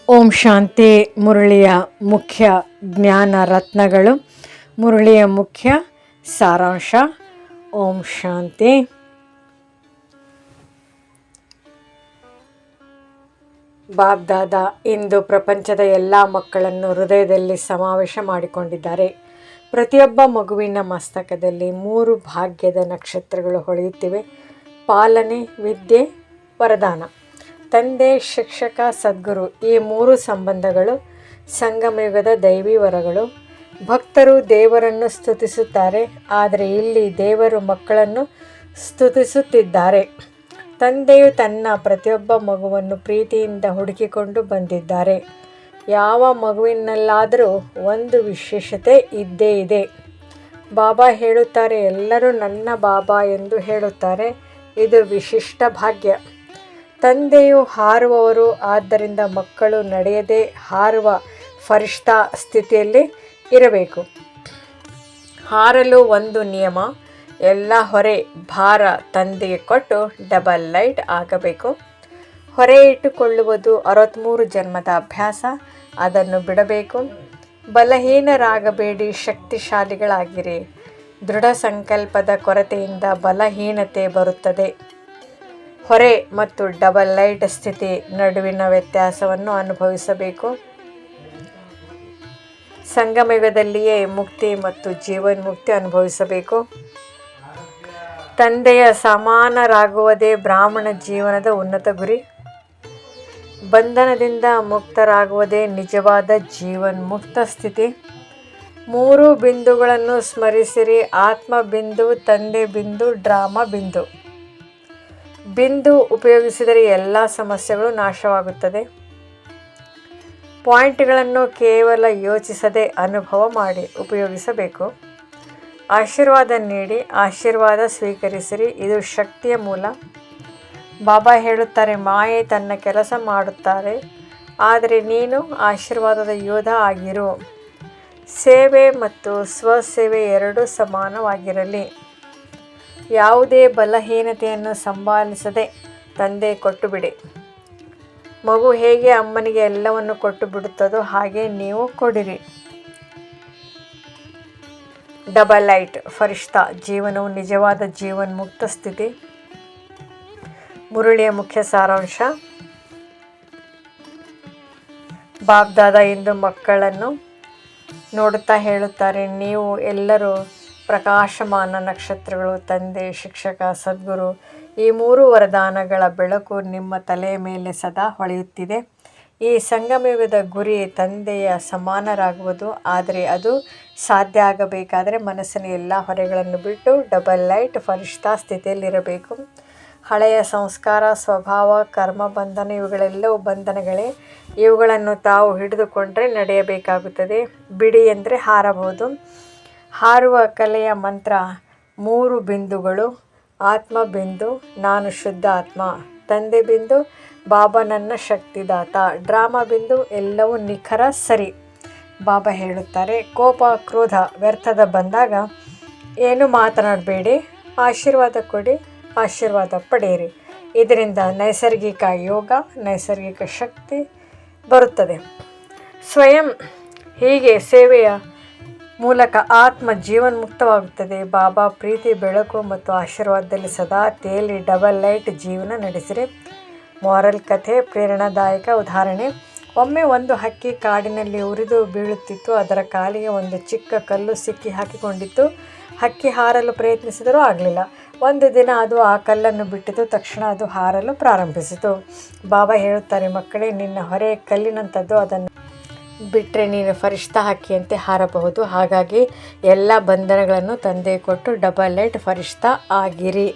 ಓಂ ಶಾಂತಿ. ಮುರಳಿಯ ಮುಖ್ಯ ಜ್ಞಾನ ರತ್ನಗಳು, ಮುರಳಿಯ ಮುಖ್ಯ ಸಾರಾಂಶ. ಓಂ ಶಾಂತಿ. ಬಾಬ್ದಾದ ಇಂದು ಪ್ರಪಂಚದ ಎಲ್ಲ ಮಕ್ಕಳನ್ನು ಹೃದಯದಲ್ಲಿ ಸಮಾವೇಶ ಮಾಡಿಕೊಂಡಿದ್ದಾರೆ. ಪ್ರತಿಯೊಬ್ಬ ಮಗುವಿನ ಮಸ್ತಕದಲ್ಲಿ 3 ಭಾಗ್ಯದ ನಕ್ಷತ್ರಗಳು ಹೊಳೆಯುತ್ತಿವೆ: ಪಾಲನೆ, ವಿದ್ಯೆ, ವರದಾನ. ತಂದೆ, ಶಿಕ್ಷಕ, ಸದ್ಗುರು, ಈ 3 ಸಂಬಂಧಗಳು ಸಂಗಮಯುಗದ ದೈವಿ ವರಗಳು. ಭಕ್ತರು ದೇವರನ್ನು ಸ್ತುತಿಸುತ್ತಾರೆ, ಆದರೆ ಇಲ್ಲಿ ದೇವರು ಮಕ್ಕಳನ್ನು ಸ್ತುತಿಸುತ್ತಿದ್ದಾರೆ. ತಂದೆಯು ತನ್ನ ಪ್ರತಿಯೊಬ್ಬ ಮಗುವನ್ನು ಪ್ರೀತಿಯಿಂದ ಹುಡುಕಿಕೊಂಡು ಬಂದಿದ್ದಾರೆ. ಯಾವ ಮಗುವಿನಲ್ಲಾದರೂ ಒಂದು ವಿಶೇಷತೆ ಇದ್ದೇ ಇದೆ. ಬಾಬಾ ಹೇಳುತ್ತಾರೆ, ಎಲ್ಲರೂ ನನ್ನ ಬಾಬಾ ಎಂದು ಹೇಳುತ್ತಾರೆ. ಇದು ವಿಶಿಷ್ಟ ಭಾಗ್ಯ. ತಂದೆಯು ಹಾರುವವರು, ಆದ್ದರಿಂದ ಮಕ್ಕಳು ನಡೆಯದೆ ಹಾರುವ ಫರಿಷ್ಠಾ ಸ್ಥಿತಿಯಲ್ಲಿ ಇರಬೇಕು. ಹಾರಲು ಒಂದು ನಿಯಮ: ಎಲ್ಲ ಹೊರೆ ಭಾರ ತಂದೆಗೆ ಕೊಟ್ಟು ಡಬಲ್ ಲೈಟ್ ಆಗಬೇಕು. ಹೊರೆ ಇಟ್ಟುಕೊಳ್ಳುವುದು 63 ಜನ್ಮದ ಅಭ್ಯಾಸ, ಅದನ್ನು ಬಿಡಬೇಕು. ಬಲಹೀನರಾಗಬೇಡಿ, ಶಕ್ತಿಶಾಲಿಗಳಾಗಿರಿ. ದೃಢ ಸಂಕಲ್ಪದ ಕೊರತೆಯಿಂದ ಬಲಹೀನತೆ ಬರುತ್ತದೆ. ಹೊರೆ ಮತ್ತು ಡಬಲ್ ಲೈಟ್ ಸ್ಥಿತಿ ನಡುವಿನ ವ್ಯತ್ಯಾಸವನ್ನು ಅನುಭವಿಸಬೇಕು. ಸಂಗಮಯುಗದಲ್ಲಿಯೇ ಮುಕ್ತಿ ಮತ್ತು ಜೀವನ್ಮುಕ್ತಿ ಅನುಭವಿಸಬೇಕು. ತಂದೆಯ ಸಮಾನರಾಗುವುದೇ ಬ್ರಾಹ್ಮಣ ಜೀವನದ ಉನ್ನತ ಗುರಿ. ಬಂಧನದಿಂದ ಮುಕ್ತರಾಗುವುದೇ ನಿಜವಾದ ಜೀವನ್ಮುಕ್ತ ಸ್ಥಿತಿ. 3 ಬಿಂದುಗಳನ್ನು ಸ್ಮರಿಸಿರಿ: ಆತ್ಮ ಬಿಂದು, ತಂದೆ ಬಿಂದು, ಡ್ರಾಮಾ ಬಿಂದು. ಬಿಂದು ಉಪಯೋಗಿಸಿದರೆ ಎಲ್ಲ ಸಮಸ್ಯೆಗಳು ನಾಶವಾಗುತ್ತದೆ. ಪಾಯಿಂಟ್ಗಳನ್ನು ಕೇವಲ ಯೋಚಿಸದೆ ಅನುಭವ ಮಾಡಿ ಉಪಯೋಗಿಸಬೇಕು. ಆಶೀರ್ವಾದ ನೀಡಿ, ಆಶೀರ್ವಾದ ಸ್ವೀಕರಿಸಿರಿ. ಇದು ಶಕ್ತಿಯ ಮೂಲ. ಬಾಬಾ ಹೇಳುತ್ತಾರೆ, ಮಾಯೆ ತನ್ನ ಕೆಲಸ ಮಾಡುತ್ತಾರೆ, ಆದರೆ ನೀನು ಆಶೀರ್ವಾದದ ಯೋಧ ಆಗಿರು. ಸೇವೆ ಮತ್ತು ಸ್ವಸೇವೆ ಎರಡೂ ಸಮಾನವಾಗಿರಲಿ. ಯಾವುದೇ ಬಲಹೀನತೆಯನ್ನು ಸಂಭಾಲಿಸದೆ ತಂದೆ ಕೊಟ್ಟು ಬಿಡಿ. ಮಗು ಹೇಗೆ ಅಮ್ಮನಿಗೆ ಎಲ್ಲವನ್ನು ಕೊಟ್ಟು ಬಿಡುತ್ತದೋ ಹಾಗೆ ನೀವು ಕೊಡಿರಿ. ಡಬಲ್ ಲೈಟ್ ಫರಿಷ್ಠಾ ಜೀವನವು ನಿಜವಾದ ಜೀವನ್ಮುಕ್ತ ಸ್ಥಿತಿ. ಮುರಳಿಯ ಮುಖ್ಯ ಸಾರಾಂಶ. ಬಾಬ್ದಾದ ಇಂದು ಮಕ್ಕಳನ್ನು ನೋಡುತ್ತಾ ಹೇಳುತ್ತಾರೆ, ನೀವು ಎಲ್ಲರೂ ಪ್ರಕಾಶಮಾನ ನಕ್ಷತ್ರಗಳು. ತಂದೆ, ಶಿಕ್ಷಕ, ಸದ್ಗುರು, ಈ 3 ವರದಾನಗಳ ಬೆಳಕು ನಿಮ್ಮ ತಲೆಯ ಮೇಲೆ ಸದಾ ಹೊಳೆಯುತ್ತಿದೆ. ಈ ಸಂಗಮಯುಗದ ಗುರಿ ತಂದೆಯ ಸಮಾನರಾಗುವುದು. ಆದರೆ ಅದು ಸಾಧ್ಯ ಆಗಬೇಕಾದರೆ ಮನಸ್ಸಿನ ಎಲ್ಲ ಹೊರೆಗಳನ್ನು ಬಿಟ್ಟು ಡಬಲ್ ಲೈಟ್ ಫರಿಷ್ಠಾ ಸ್ಥಿತಿಯಲ್ಲಿರಬೇಕು. ಹಳೆಯ ಸಂಸ್ಕಾರ, ಸ್ವಭಾವ, ಕರ್ಮ ಬಂಧನ ಇವುಗಳೆಲ್ಲವೂ ಬಂಧನಗಳೇ. ಇವುಗಳನ್ನು ತಾವು ಹಿಡಿದುಕೊಂಡರೆ ನಡೆಯಬೇಕಾಗುತ್ತದೆ. ಬಿಡಿ ಎಂದರೆ ಹಾರಬಹುದು. ಹಾರುವ ಕಲೆಯ ಮಂತ್ರ: 3 ಬಿಂದುಗಳು: ಆತ್ಮ ಬಿಂದು, ನಾನು ಶುದ್ಧ ಆತ್ಮ. ತಂದೆ ಬಿಂದು, ಬಾಬಾ ನನ್ನ ಶಕ್ತಿದಾತ. ಡ್ರಾಮಾ ಬಿಂದು, ಎಲ್ಲವೂ ನಿಖರ ಸರಿ. ಬಾಬಾ ಹೇಳುತ್ತಾರೆ, ಕೋಪ, ಕ್ರೋಧ, ವ್ಯರ್ಥದ ಬಂದಾಗ ಏನು ಮಾತನಾಡಬೇಡಿ, ಆಶೀರ್ವಾದ ಕೊಡಿ, ಆಶೀರ್ವಾದ ಪಡೆಯಿರಿ. ಇದರಿಂದ ನೈಸರ್ಗಿಕ ಯೋಗ, ನೈಸರ್ಗಿಕ ಶಕ್ತಿ ಬರುತ್ತದೆ. ಸ್ವಯಂ ಹೀಗೆ ಸೇವೆಯ ಮೂಲಕ ಆತ್ಮ ಜೀವನ್ಮುಕ್ತವಾಗುತ್ತದೆ. ಬಾಬಾ ಪ್ರೀತಿ, ಬೆಳಕು ಮತ್ತು ಆಶೀರ್ವಾದದಲ್ಲಿ ಸದಾ ತೇಲಿ ಡಬಲ್ ಲೈಟ್ ಜೀವನ ನಡೆಸಿರಿ. ಮಾರಲ್ ಕಥೆ, ಪ್ರೇರಣಾದಾಯಕ ಉದಾಹರಣೆ. ಒಮ್ಮೆ ಒಂದು ಹಕ್ಕಿ ಕಾಡಿನಲ್ಲಿ ಉರಿದು ಬೀಳುತ್ತಿತ್ತು. ಅದರ ಕಾಲಿಗೆ ಒಂದು ಚಿಕ್ಕ ಕಲ್ಲು ಸಿಕ್ಕಿ ಹಾಕಿಕೊಂಡಿತ್ತು. ಹಕ್ಕಿ ಹಾರಲು ಪ್ರಯತ್ನಿಸಿದರೂ ಆಗಲಿಲ್ಲ. ಒಂದು ದಿನ ಅದು ಆ ಕಲ್ಲನ್ನು ಬಿಟ್ಟಿತು. ತಕ್ಷಣ ಅದು ಹಾರಲು ಪ್ರಾರಂಭಿಸಿತು. ಬಾಬಾ ಹೇಳುತ್ತಾರೆ, ಮಕ್ಕಳೇ, ನಿನ್ನ ಹೊರೆ ಕಲ್ಲಿನಂಥದ್ದು. ಅದನ್ನು ಬಿಟ್ಟರೆ ನೀನು ಫರಿಷ್ಠಾ ಹಕ್ಕಿಯಂತೆ ಹಾರಬಹುದು. ಹಾಗಾಗಿ ಎಲ್ಲ ಬಂಧನಗಳನ್ನು ತಂದೆ ಕೊಟ್ಟು ಡಬಲ್ ಲೈಟ್ ಫರಿಷ್ಠಾ ಆಗಿರಿ.